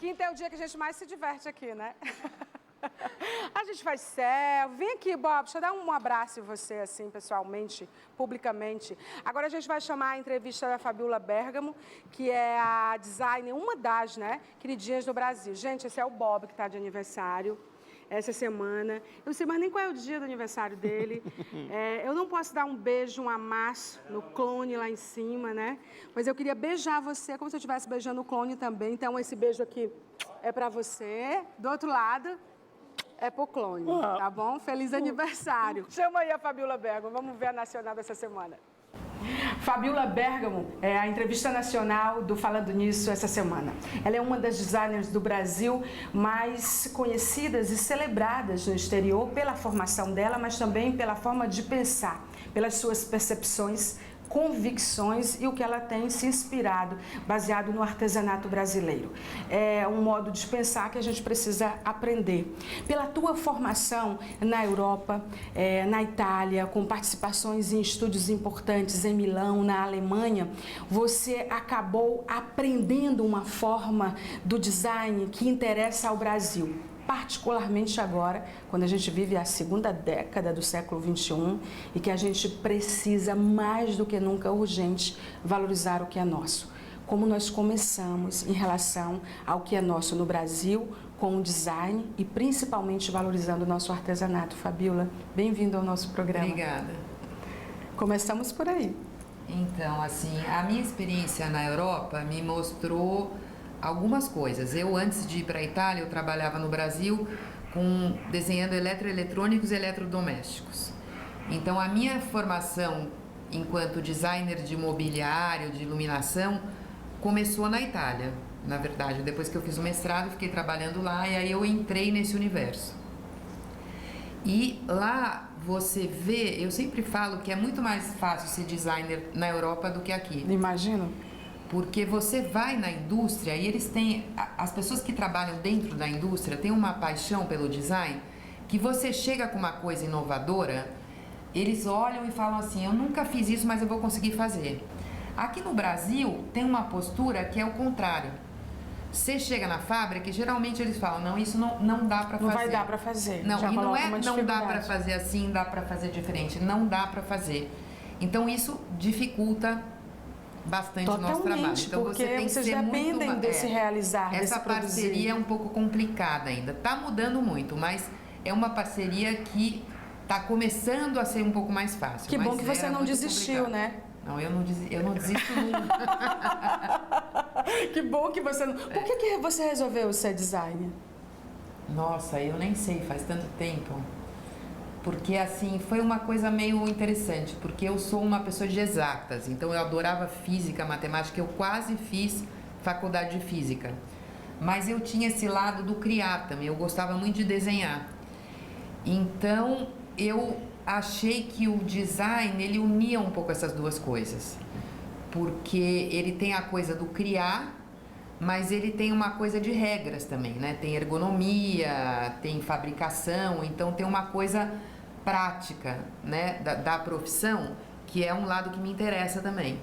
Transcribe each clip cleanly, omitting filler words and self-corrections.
Quinta é o dia que a gente mais se diverte aqui, né? A gente faz selfie. Vem aqui, Bob, deixa eu dar um abraço em você, assim, pessoalmente, publicamente. Agora a gente vai chamar a entrevista da Fabiola Bergamo, que é a designer, uma das, né, queridinhas do Brasil. Gente, esse é o Bob, que está de aniversário essa semana. Eu não sei mais nem qual é o dia do aniversário dele. Eu não posso dar um beijo, um amasso no clone lá em cima, né? Mas eu queria beijar você como se eu estivesse beijando o clone também. Então, esse beijo aqui é para você. Do outro lado, é pro clone, tá bom? Feliz aniversário. Chama aí a Fabiola Bergamo. Vamos ver a nacional dessa semana. Fabiola Bergamo é a entrevista nacional do Falando Nisso essa semana. Ela é uma das designers do Brasil mais conhecidas e celebradas no exterior pela formação dela, mas também pela forma de pensar, pelas suas percepções, convicções e o que ela tem se inspirado, baseado no artesanato brasileiro. É um modo de pensar que a gente precisa aprender. Pela tua formação na Europa, na Itália, com participações em estúdios importantes em Milão, na Alemanha, você acabou aprendendo uma forma do design que interessa ao Brasil. Particularmente agora, quando a gente vive a segunda década do século XXI e que a gente precisa mais do que nunca urgente valorizar o que é nosso. Como nós começamos em relação ao que é nosso no Brasil, com o design e principalmente valorizando o nosso artesanato. Fabiola, bem-vindo ao nosso programa. Obrigada. Começamos por aí. Então, assim, a minha experiência na Europa me mostrou algumas coisas. Eu, antes de ir para a Itália, eu trabalhava no Brasil desenhando eletroeletrônicos e eletrodomésticos. Então, a minha formação enquanto designer de mobiliário, de iluminação, começou na Itália, na verdade. Depois que eu fiz o mestrado, fiquei trabalhando lá e aí eu entrei nesse universo. E lá você vê, eu sempre falo que é muito mais fácil ser designer na Europa do que aqui. Imagino. Porque você vai na indústria e eles têm, as pessoas que trabalham dentro da indústria têm uma paixão pelo design, que você chega com uma coisa inovadora, eles olham e falam assim, eu nunca fiz isso, mas eu vou conseguir fazer. Aqui no Brasil tem uma postura que é o contrário. Você chega na fábrica e geralmente eles falam, não, isso não dá pra fazer. Não vai dar pra fazer. Não, já e não é não dá pra fazer assim, dá pra fazer diferente. Não dá pra fazer. Então isso dificulta bastante o nosso trabalho. Então porque você tem que vocês ser dependem muito, desse realizar, essa desse produzir. parceria é um pouco complicada ainda. Tá mudando muito, mas é uma parceria que tá começando a ser um pouco mais fácil. Que bom que você não desistiu, complicado. né? Não, eu não desisto nunca. Que bom que você não... Por que você resolveu ser designer? Nossa, eu nem sei, faz tanto tempo. Porque assim, foi uma coisa meio interessante, porque eu sou uma pessoa de exatas, então eu adorava física, matemática, eu quase fiz faculdade de física. Mas eu tinha esse lado do criar também, eu gostava muito de desenhar. Então, eu achei que o design, ele unia um pouco essas duas coisas. Porque ele tem a coisa do criar, mas ele tem uma coisa de regras também, né? Tem ergonomia, tem fabricação, então tem uma coisa prática, né, da profissão, que é um lado que me interessa também.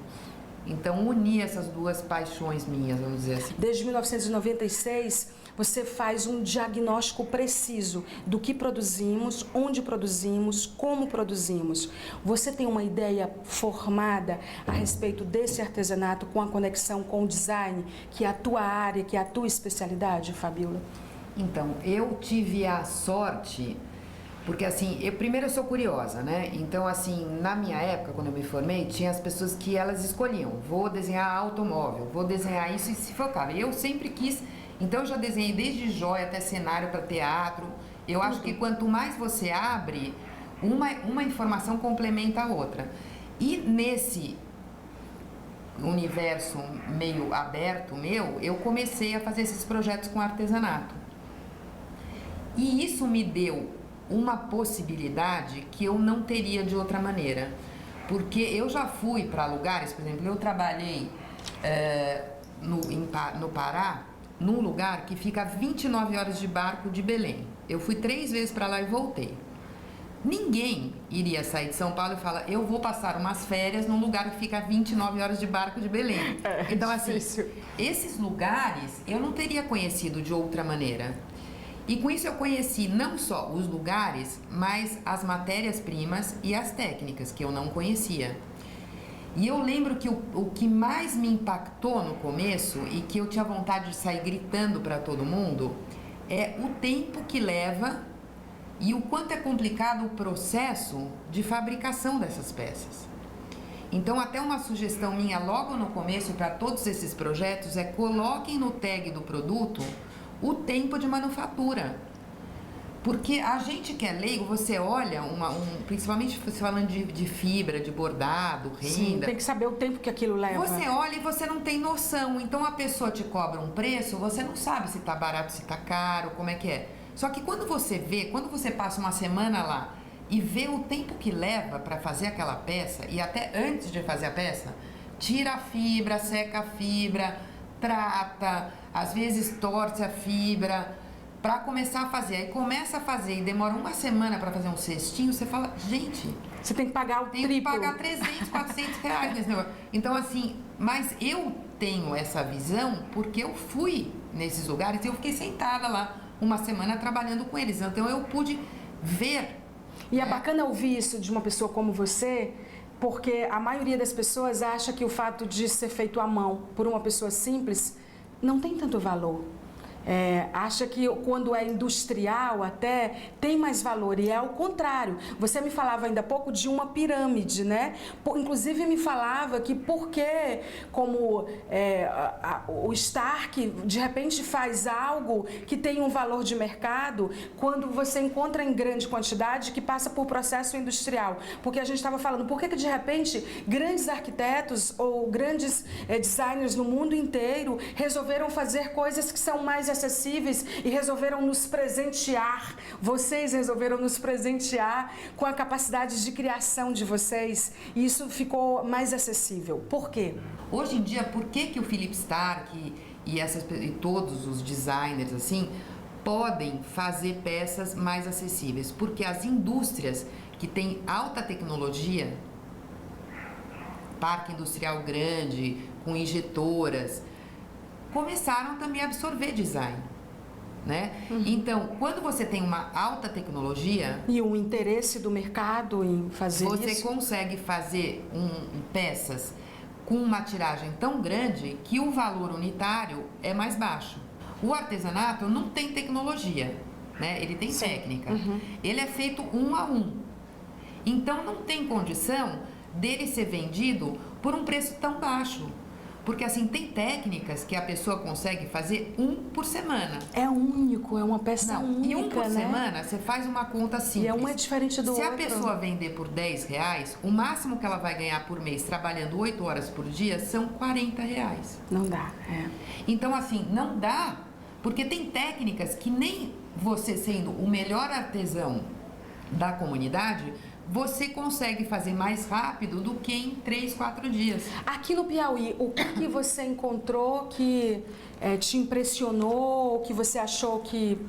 Então, unir essas duas paixões minhas, vamos dizer assim. Desde 1996, você faz um diagnóstico preciso do que produzimos, onde produzimos, como produzimos. Você tem uma ideia formada a respeito desse artesanato com a conexão com o design, que é a tua área, que é a tua especialidade, Fabiola? Então, eu tive a sorte... Porque assim, primeiro eu sou curiosa, né? Então assim, na minha época, quando eu me formei, tinha as pessoas que elas escolhiam. Vou desenhar automóvel, vou desenhar isso e se focava. Eu sempre quis, então eu já desenhei desde joia até cenário para teatro. Eu acho que quanto mais você abre, uma informação complementa a outra. E nesse universo meio aberto meu, eu comecei a fazer esses projetos com artesanato. E isso me deu uma possibilidade que eu não teria de outra maneira, porque eu já fui para lugares, por exemplo, eu trabalhei no Pará, num lugar que fica a 29 horas de barco de Belém. Eu fui 3 vezes para lá e voltei. ninguém iria sair de São Paulo e falar, eu vou passar umas férias num lugar que fica 29 horas de barco de Belém. Então, assim, esses lugares eu não teria conhecido de outra maneira. E com isso eu conheci não só os lugares, mas as matérias-primas e as técnicas que eu não conhecia. E eu lembro que o que mais me impactou no começo e que eu tinha vontade de sair gritando para todo mundo é o tempo que leva e o quanto é complicado o processo de fabricação dessas peças. Então, até uma sugestão minha logo no começo para todos esses projetos é coloquem no tag do produto o tempo de manufatura. Porque a gente que é leigo, você olha, principalmente falando de fibra, de bordado, renda... Sim, tem que saber o tempo que aquilo leva. Você olha e você não tem noção. Então, a pessoa te cobra um preço, você não sabe se tá barato, se tá caro, como é que é. Só que quando você passa uma semana lá e vê o tempo que leva para fazer aquela peça, e até antes de fazer a peça, tira a fibra, seca a fibra, trata, às vezes torce a fibra, para começar a fazer. Aí começa a fazer e demora uma semana para fazer um cestinho, você fala, gente... Você tem que pagar o triplo. Tem que pagar 300, 400 reais nesse negócio. Então, assim, mas eu tenho essa visão porque eu fui nesses lugares e eu fiquei sentada lá uma semana trabalhando com eles. Então, eu pude ver. E é bacana ouvir isso de uma pessoa como você, porque a maioria das pessoas acha que o fato de ser feito à mão por uma pessoa simples não tem tanto valor. Acha que quando é industrial até tem mais valor, e é o contrário. Você me falava ainda há pouco de uma pirâmide, né? Inclusive me falava que porque como o Stark de repente faz algo que tem um valor de mercado, quando você encontra em grande quantidade que passa por processo industrial. Porque a gente estava falando, por que de repente grandes arquitetos ou grandes designers no mundo inteiro resolveram fazer coisas que são mais acessíveis e resolveram nos presentear. Vocês resolveram nos presentear com a capacidade de criação de vocês, e isso ficou mais acessível. Por quê? Hoje em dia, por que o Philippe Starck e todos os designers assim podem fazer peças mais acessíveis? Porque as indústrias que têm alta tecnologia, parque industrial grande, com injetoras, começaram também a absorver design, né? Então, quando você tem uma alta tecnologia... E um interesse do mercado em fazer isso... Você consegue fazer peças com uma tiragem tão grande que o valor unitário é mais baixo. O artesanato não tem tecnologia, né? Ele tem técnica. Ele é feito 1 a 1. Então, não tem condição dele ser vendido por um preço tão baixo. Porque, assim, tem técnicas que a pessoa consegue fazer 1 por semana. É único, é uma peça única, e 1 por né? semana, você faz uma conta simples. E um é diferente do outro. Se a pessoa vender por R$10, o máximo que ela vai ganhar por mês, trabalhando 8 horas por dia, são R$40. Não dá, Então, assim, não dá, porque tem técnicas que nem você sendo o melhor artesão da comunidade... você consegue fazer mais rápido do que em 3, 4 dias. Aqui no Piauí, o que você encontrou que te impressionou, que você achou que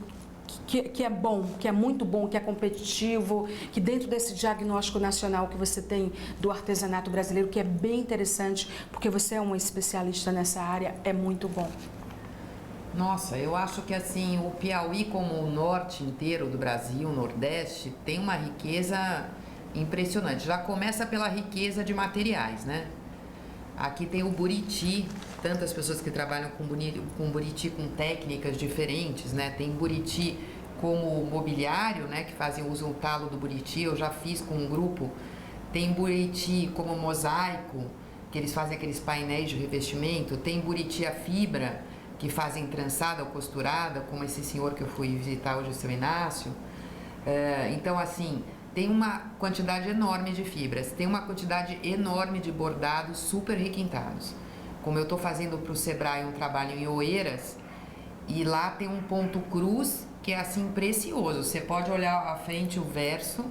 é bom, que é muito bom, que é competitivo, que dentro desse diagnóstico nacional que você tem do artesanato brasileiro, que é bem interessante, porque você é uma especialista nessa área, é muito bom? Nossa, eu acho que assim, o Piauí, como o norte inteiro do Brasil, o Nordeste, tem uma riqueza impressionante. Já começa pela riqueza de materiais, né? Aqui tem o buriti, tantas pessoas que trabalham com buriti com técnicas diferentes, né? Tem buriti como mobiliário, né? Que usam o talo do buriti, eu já fiz com um grupo. Tem buriti como mosaico, que eles fazem aqueles painéis de revestimento. Tem buriti a fibra, que fazem trançada ou costurada, como esse senhor que eu fui visitar hoje, o seu Inácio. Então, assim, tem uma quantidade enorme de fibras, tem uma quantidade enorme de bordados super requintados. Como eu estou fazendo para o Sebrae um trabalho em Oeiras, e lá tem um ponto cruz que é assim precioso. Você pode olhar à frente o verso,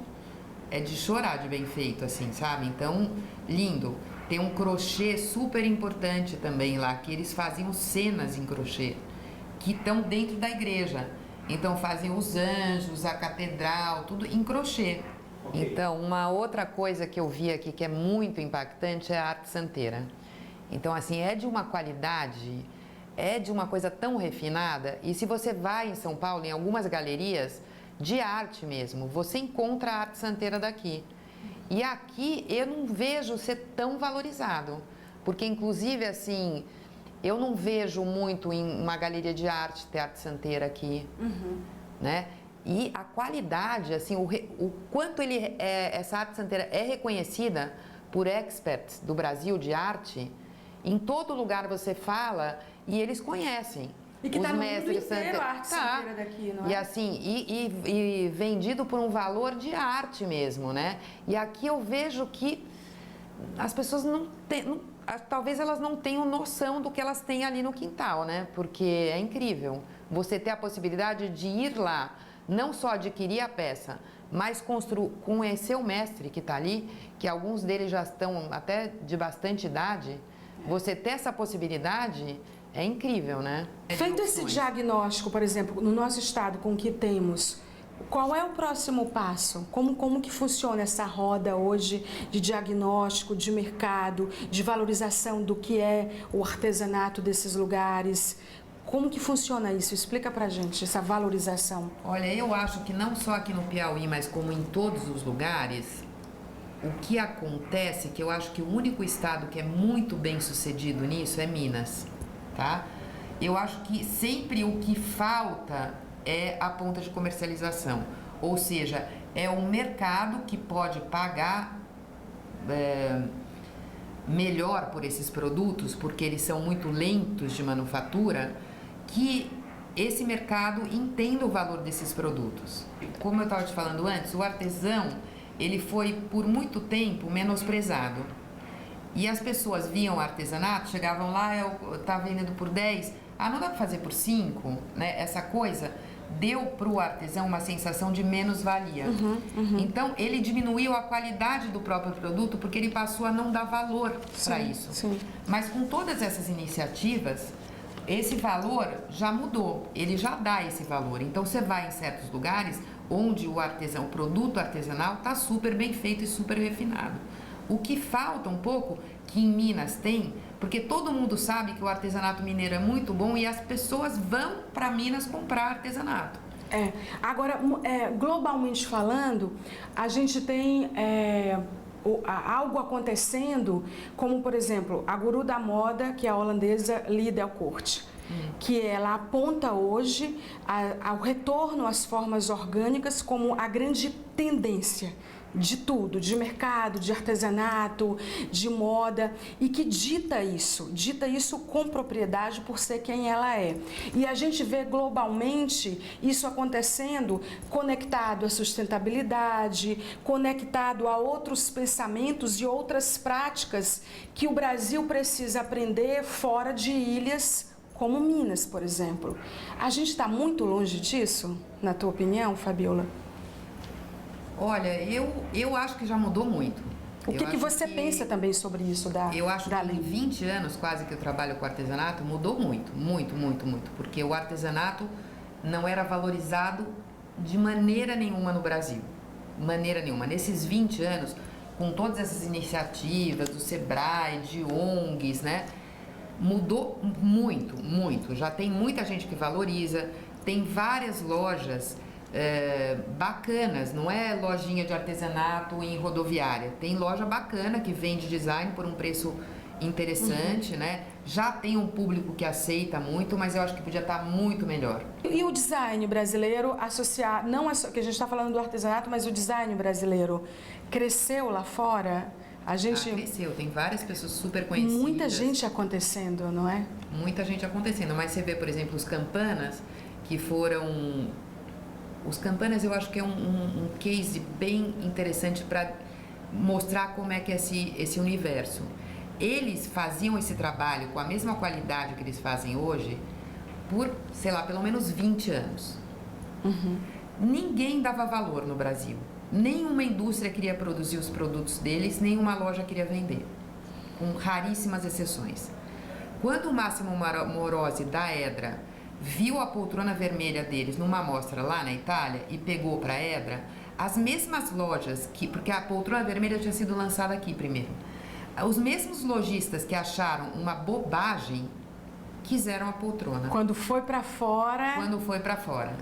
é de chorar de bem feito, assim, sabe? Então, lindo. Tem um crochê super importante também lá, que eles faziam cenas em crochê, que estão dentro da igreja. Então fazem os anjos, a catedral, tudo em crochê. Então, uma outra coisa que eu vi aqui que é muito impactante é a arte santeira. Então, assim, é de uma qualidade, é de uma coisa tão refinada. E se você vai em São Paulo, em algumas galerias de arte mesmo, você encontra a arte santeira daqui. E aqui eu não vejo ser tão valorizado. Porque, inclusive, assim, eu não vejo muito em uma galeria de arte ter arte santeira aqui, né? E a qualidade, assim, o quanto essa arte santeira é reconhecida por experts do Brasil de arte, em todo lugar você fala e eles conhecem. E que está no mundo inteiro a arte santeira daqui, não é? E assim, e vendido por um valor de arte mesmo, né? E aqui eu vejo que as pessoas não têm, talvez elas não tenham noção do que elas têm ali no quintal, né? Porque é incrível você ter a possibilidade de ir lá, não só adquirir a peça, mas conhecer o mestre que está ali, que alguns deles já estão até de bastante idade. Você ter essa possibilidade é incrível, né? Feito esse diagnóstico, por exemplo, no nosso estado com o que temos, qual é o próximo passo? Como que funciona essa roda hoje de diagnóstico, de mercado, de valorização do que é o artesanato desses lugares? Como que funciona isso? Explica pra gente essa valorização. Olha, eu acho que não só aqui no Piauí, mas como em todos os lugares, o que acontece, que eu acho que o único estado que é muito bem sucedido nisso é Minas, tá? Eu acho que sempre o que falta é a ponta de comercialização, ou seja, é um mercado que pode pagar melhor por esses produtos, porque eles são muito lentos de manufatura, que esse mercado entenda o valor desses produtos. Como eu estava te falando antes, o artesão, ele foi por muito tempo menosprezado. E as pessoas viam o artesanato, chegavam lá, eu estava vendendo por 10, não dá para fazer por 5, né? Essa coisa deu para o artesão uma sensação de menos-valia. Então, ele diminuiu a qualidade do próprio produto porque ele passou a não dar valor para isso. Sim. Mas com todas essas iniciativas, esse valor já mudou, ele já dá esse valor. Então, você vai em certos lugares onde o produto artesanal está super bem feito e super refinado. O que falta um pouco, que em Minas tem, porque todo mundo sabe que o artesanato mineiro é muito bom e as pessoas vão para Minas comprar artesanato. Agora, globalmente falando, a gente tem algo acontecendo, como por exemplo, a guru da moda, que é a holandesa Lee Delcourt, que ela aponta hoje ao retorno às formas orgânicas como a grande tendência de tudo, de mercado, de artesanato, de moda, e que dita isso com propriedade por ser quem ela é. E a gente vê globalmente isso acontecendo conectado à sustentabilidade, conectado a outros pensamentos e outras práticas que o Brasil precisa aprender fora de ilhas como Minas, por exemplo. A gente está muito longe disso, na tua opinião, Fabiola? Olha, eu acho que já mudou muito. O que você pensa também sobre isso Eu acho que em 20 anos quase que eu trabalho com artesanato, mudou muito, muito, muito, muito. Porque o artesanato não era valorizado de maneira nenhuma no Brasil. Maneira nenhuma. Nesses 20 anos, com todas essas iniciativas do Sebrae, de ONGs, né? Mudou muito, muito. Já tem muita gente que valoriza, tem várias lojas bacanas, não é lojinha de artesanato em rodoviária, tem loja bacana que vende design por um preço interessante, né? Já tem um público que aceita muito, mas eu acho que podia estar muito melhor. E o design brasileiro associar, não que a gente está falando do artesanato, mas o design brasileiro cresceu lá fora? Cresceu, tem várias pessoas super conhecidas. Muita gente acontecendo, não é? Muita gente acontecendo, mas você vê, por exemplo, os Campanas, que foram... Os Campanas eu acho que é um case bem interessante para mostrar como é que é esse universo. Eles faziam esse trabalho com a mesma qualidade que eles fazem hoje por, sei lá, pelo menos 20 anos. Ninguém dava valor no Brasil. Nenhuma indústria queria produzir os produtos deles, nenhuma loja queria vender, com raríssimas exceções. Quando o Máximo Morosi, da Edra, viu a poltrona vermelha deles numa mostra lá na Itália e pegou para a Edra, as mesmas lojas, porque a poltrona vermelha tinha sido lançada aqui primeiro, os mesmos lojistas que acharam uma bobagem quiseram a poltrona. Quando foi para fora... Quando foi para fora.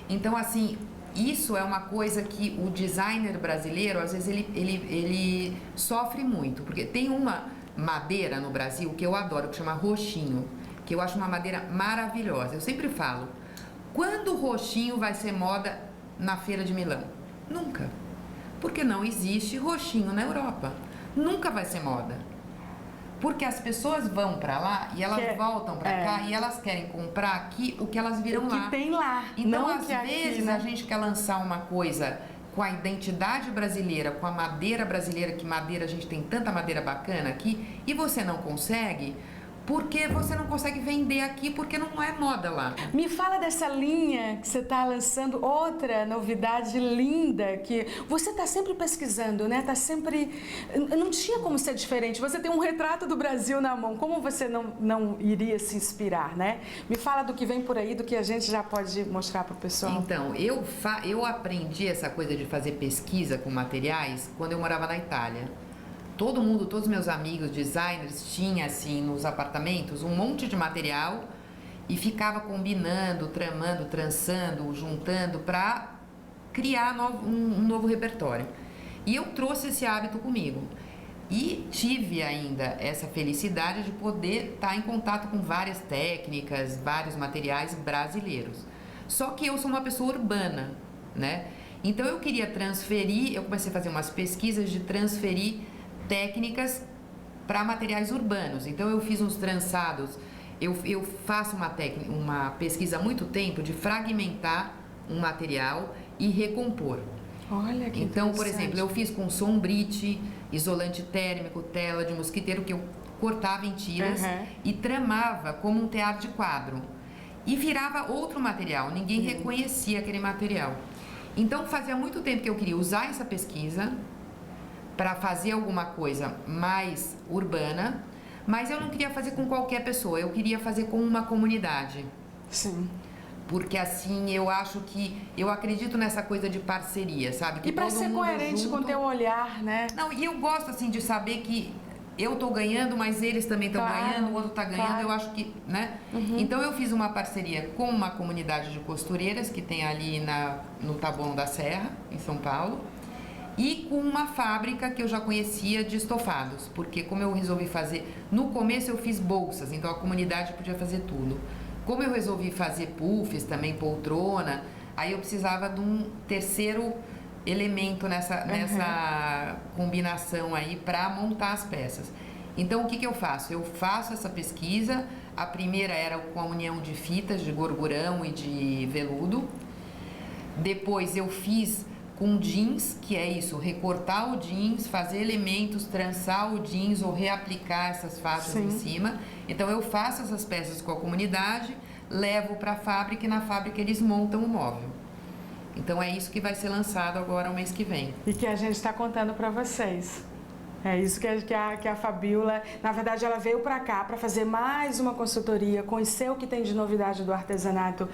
Então, assim, isso é uma coisa que o designer brasileiro, às vezes, ele sofre muito. Porque tem uma madeira no Brasil que eu adoro, que chama roxinho, que eu acho uma madeira maravilhosa. Eu sempre falo, quando o roxinho vai ser moda na Feira de Milão? Nunca. Porque não existe roxinho na Europa. Nunca vai ser moda. Porque as pessoas vão para lá e elas voltam para cá e elas querem comprar aqui o que elas viram lá. O que tem lá. Então, não às vezes, aqui, né? a gente quer lançar uma coisa com a identidade brasileira, com a madeira brasileira, que madeira, a gente tem tanta madeira bacana aqui, e você não consegue, porque você não consegue vender aqui, porque não é moda lá. Me fala dessa linha que você está lançando, outra novidade linda, que você está sempre pesquisando, né? Tá sempre... Não tinha como ser diferente. Você tem um retrato do Brasil na mão, como você não iria se inspirar, né? Me fala do que vem por aí, do que a gente já pode mostrar para o pessoal. Então, eu aprendi essa coisa de fazer pesquisa com materiais quando eu morava na Itália. Todo mundo, todos meus amigos designers tinha assim nos apartamentos um monte de material e ficava combinando, tramando, trançando, juntando para criar um novo repertório. E eu trouxe esse hábito comigo e tive ainda essa felicidade de poder estar em contato com várias técnicas, vários materiais brasileiros. Só que eu sou uma pessoa urbana, né? Então eu queria transferir, eu comecei a fazer umas pesquisas de transferir técnicas para materiais urbanos. Então eu fiz uns trançados, eu faço uma pesquisa há muito tempo de fragmentar um material e recompor. Olha que Então, por exemplo, eu fiz com sombrite, isolante térmico, tela de mosquiteiro que eu cortava em tiras e tramava como um tear de quadro. E virava outro material, ninguém reconhecia aquele material. Então fazia muito tempo que eu queria usar essa pesquisa para fazer alguma coisa mais urbana, mas eu não queria fazer com qualquer pessoa, eu queria fazer com uma comunidade. Sim. Porque assim, eu acredito nessa coisa de parceria, sabe? Que e para ser coerente com o teu olhar, né? Não, e eu gosto assim de saber que eu tô ganhando, mas eles também estão ganhando, o outro tá ganhando, eu acho que, né? Então eu fiz uma parceria com uma comunidade de costureiras que tem ali no Taboão da Serra, em São Paulo, e com uma fábrica que eu já conhecia de estofados, porque como eu resolvi fazer, no começo eu fiz bolsas, então a comunidade podia fazer tudo. Como eu resolvi fazer puffs, também poltrona, aí eu precisava de um terceiro elemento nessa combinação aí para montar as peças. Então o que eu faço? Eu faço essa pesquisa, a primeira era com a união de fitas de gorgurão e de veludo, depois eu fiz com jeans, que é isso, recortar o jeans, fazer elementos, trançar o jeans ou reaplicar essas faixas em cima. Então eu faço essas peças com a comunidade, levo para a fábrica e na fábrica eles montam o móvel. Então é isso que vai ser lançado agora o mês que vem. E que a gente está contando para vocês. É isso que a Fabiola, na verdade, ela veio para cá para fazer mais uma consultoria, conhecer o que tem de novidade do artesanato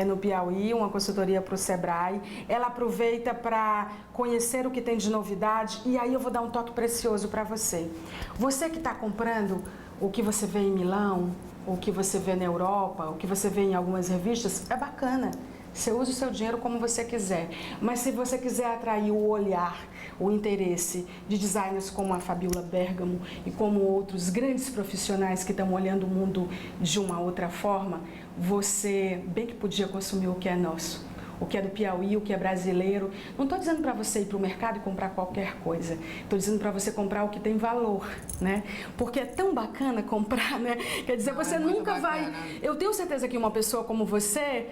no Piauí, uma consultoria para o Sebrae. Ela aproveita para conhecer o que tem de novidade e aí eu vou dar um toque precioso para você. Você que está comprando o que você vê em Milão, o que você vê na Europa, o que você vê em algumas revistas, é bacana. Você usa o seu dinheiro como você quiser, mas se você quiser atrair o olhar, o interesse de designers como a Fabiola Bergamo e como outros grandes profissionais que estão olhando o mundo de uma outra forma, você bem que podia consumir o que é nosso, o que é do Piauí, o que é brasileiro. Não estou dizendo para você ir para o mercado e comprar qualquer coisa, estou dizendo para você comprar o que tem valor, né? Porque é tão bacana comprar, né? Quer dizer, você nunca vai... Eu tenho certeza que uma pessoa como você...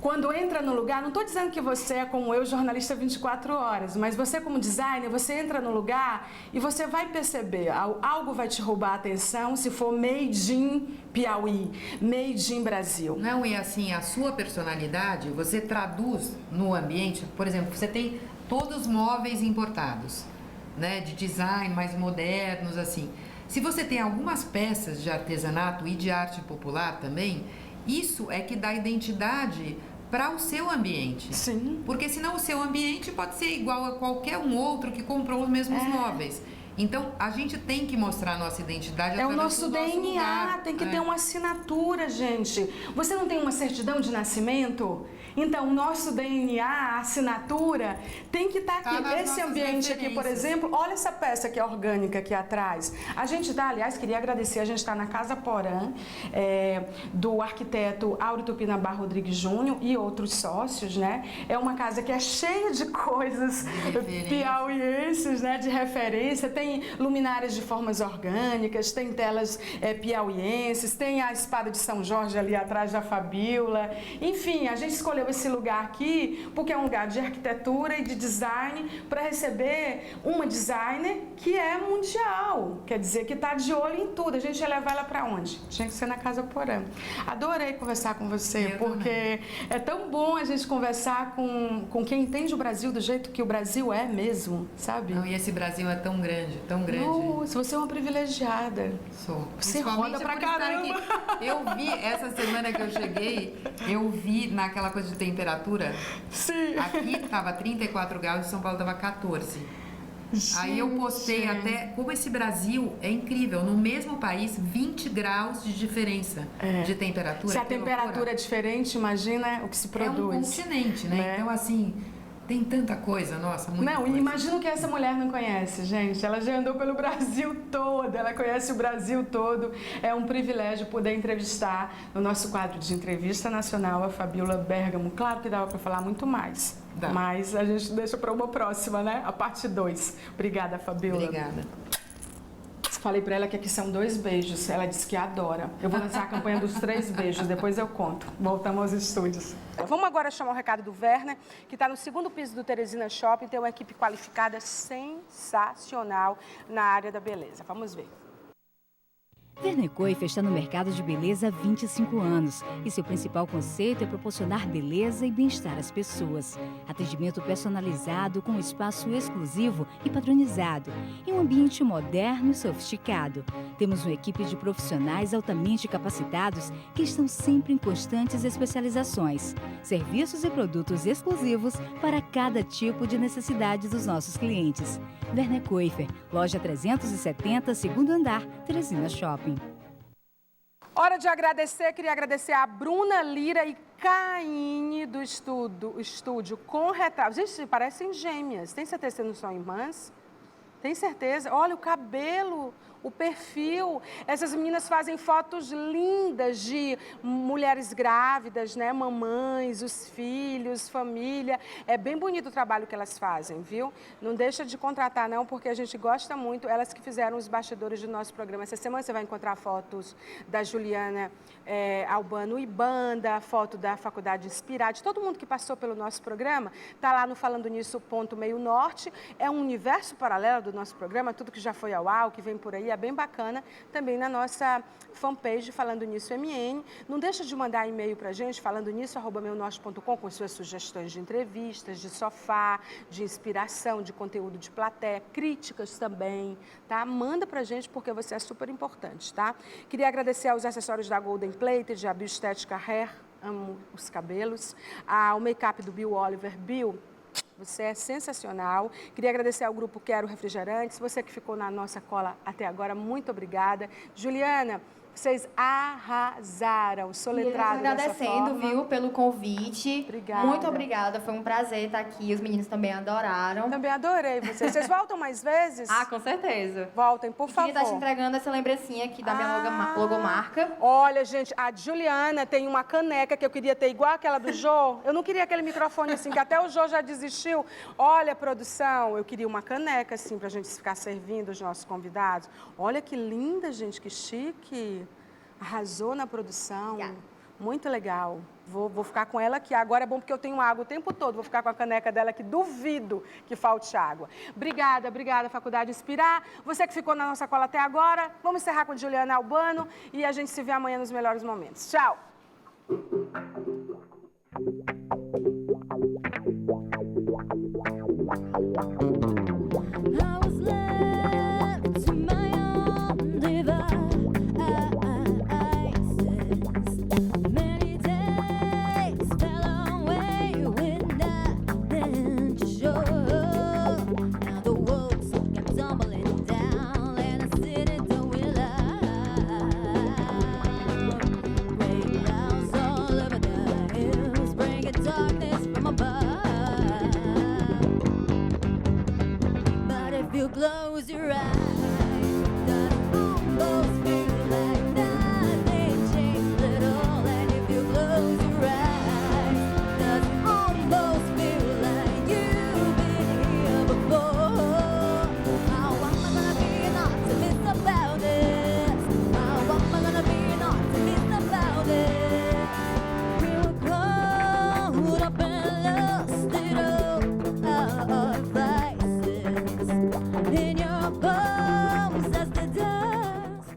Quando entra no lugar, não estou dizendo que você é como eu, jornalista 24 horas, mas você como designer, você entra no lugar e você vai perceber, algo vai te roubar a atenção se for made in Piauí, made in Brasil. Não, e assim, a sua personalidade, você traduz no ambiente, por exemplo, você tem todos os móveis importados, né, de design mais modernos, assim. Se você tem algumas peças de artesanato e de arte popular também, isso é que dá identidade para o seu ambiente. Sim. Porque senão o seu ambiente pode ser igual a qualquer um outro que comprou os mesmos móveis. Então, a gente tem que mostrar a nossa identidade É o através nosso do nosso DNA, lugar. tem que ter uma assinatura, gente. Você não tem uma certidão de nascimento? Então, o nosso DNA, a assinatura, tem que estar aqui. Esse ambiente aqui, por exemplo, olha essa peça que é orgânica aqui atrás. A gente está, aliás, queria agradecer, a gente está na Casa Porã, do arquiteto Áureo Tupinambá Rodrigues Júnior e outros sócios, né? É uma casa que é cheia de coisas piauienses, né? De referência. Tem luminárias de formas orgânicas, tem telas piauienses, tem a espada de São Jorge ali atrás da Fabíola. Enfim, a gente escolheu esse lugar aqui porque é um lugar de arquitetura e de design para receber uma designer que é mundial, quer dizer, que está de olho em tudo. A gente ia levar ela para onde? Tinha que ser na Casa Porã. Adorei conversar com você, porque é tão bom a gente conversar com quem entende o Brasil do jeito que o Brasil é mesmo, sabe? Não, e esse Brasil é tão grande, tão grande. Nossa, você é uma privilegiada. Sou. Você roda pra caramba. Eu vi, essa semana que eu cheguei, eu vi naquela coisa de temperatura. Sim. Aqui estava 34 graus e São Paulo estava 14. Aí eu postei até como esse Brasil é incrível. No mesmo país, 20 graus de diferença de temperatura. Se a temperatura é diferente, imagina o que se produz. É um continente, né? Então, assim, tem tanta coisa, nossa, muita coisa. Imagina o que essa mulher não conhece, gente. Ela já andou pelo Brasil todo, ela conhece o Brasil todo. É um privilégio poder entrevistar no nosso quadro de entrevista nacional a Fabíola Bergamo. Claro que dava para falar muito mais, mas a gente deixa para uma próxima, né? A parte 2. Obrigada, Fabíola. Obrigada. Falei para ela que aqui são 2 beijos. Ela disse que adora. Eu vou lançar a campanha dos 3 beijos, depois eu conto. Voltamos aos estúdios. Vamos agora chamar o recado do Werner, que está no 2º piso do Teresina Shopping. Tem uma equipe qualificada sensacional na área da beleza. Vamos ver. Werner Coifer está no mercado de beleza há 25 anos e seu principal conceito é proporcionar beleza e bem-estar às pessoas. Atendimento personalizado com espaço exclusivo e padronizado em um ambiente moderno e sofisticado. Temos uma equipe de profissionais altamente capacitados que estão sempre em constantes especializações. Serviços e produtos exclusivos para cada tipo de necessidade dos nossos clientes. Werner Coifer, loja 370, 2º andar, Teresina Shopping. Hora de agradecer, queria agradecer a Bruna Lira e Caine do estúdio com retratos. Gente, parecem gêmeas. Tem certeza que não são irmãs? Tem certeza? Olha o cabelo, o perfil. Essas meninas fazem fotos lindas de mulheres grávidas, né? Mamães, os filhos, família. É bem bonito o trabalho que elas fazem, viu? Não deixa de contratar, não, porque a gente gosta muito. Elas que fizeram os bastidores do nosso programa. Essa semana você vai encontrar fotos da Juliana Albano e banda, foto da Faculdade Inspirade. Todo mundo que passou pelo nosso programa está lá no Falando Nisso, Meio Norte. É um universo paralelo do nosso programa, tudo que já foi ao ar, o que vem por aí. É bem bacana, também na nossa fanpage Falando Nisso MN. Não deixa de mandar e-mail pra gente, falandonisso@meunorte.com, com suas sugestões de entrevistas, de sofá, de inspiração, de conteúdo de plateia, críticas também, tá? Manda pra gente porque você é super importante, tá? Queria agradecer aos acessórios da Golden Plated, a Bioestética Hair, amo os cabelos, ao make-up do Bill Oliver. Bill, você é sensacional. Queria agradecer ao Grupo Quero Refrigerantes. Você que ficou na nossa cola até agora, muito obrigada. Juliana, vocês arrasaram, soletrado dessa forma. Agradecendo, viu, pelo convite. Obrigada. Muito obrigada, foi um prazer estar aqui. Os meninos também adoraram. Também adorei vocês. Vocês voltam mais vezes? Ah, com certeza. Voltem, por favor. Queria estar te entregando essa lembrancinha aqui da minha logomarca. Olha, gente, a Juliana tem uma caneca que eu queria ter igual aquela do Jô. Eu não queria aquele microfone assim, que até o Jô já desistiu. Olha, produção, eu queria uma caneca assim, pra gente ficar servindo os nossos convidados. Olha que linda, gente, que chique. Arrasou na produção. Muito legal. Vou ficar com ela aqui. Agora é bom porque eu tenho água o tempo todo. Vou ficar com a caneca dela aqui. Duvido que falte água. Obrigada, obrigada, Faculdade Inspirar. Você que ficou na nossa cola até agora. Vamos encerrar com Juliana Albano e a gente se vê amanhã nos melhores momentos. Tchau! Many days fell away. above.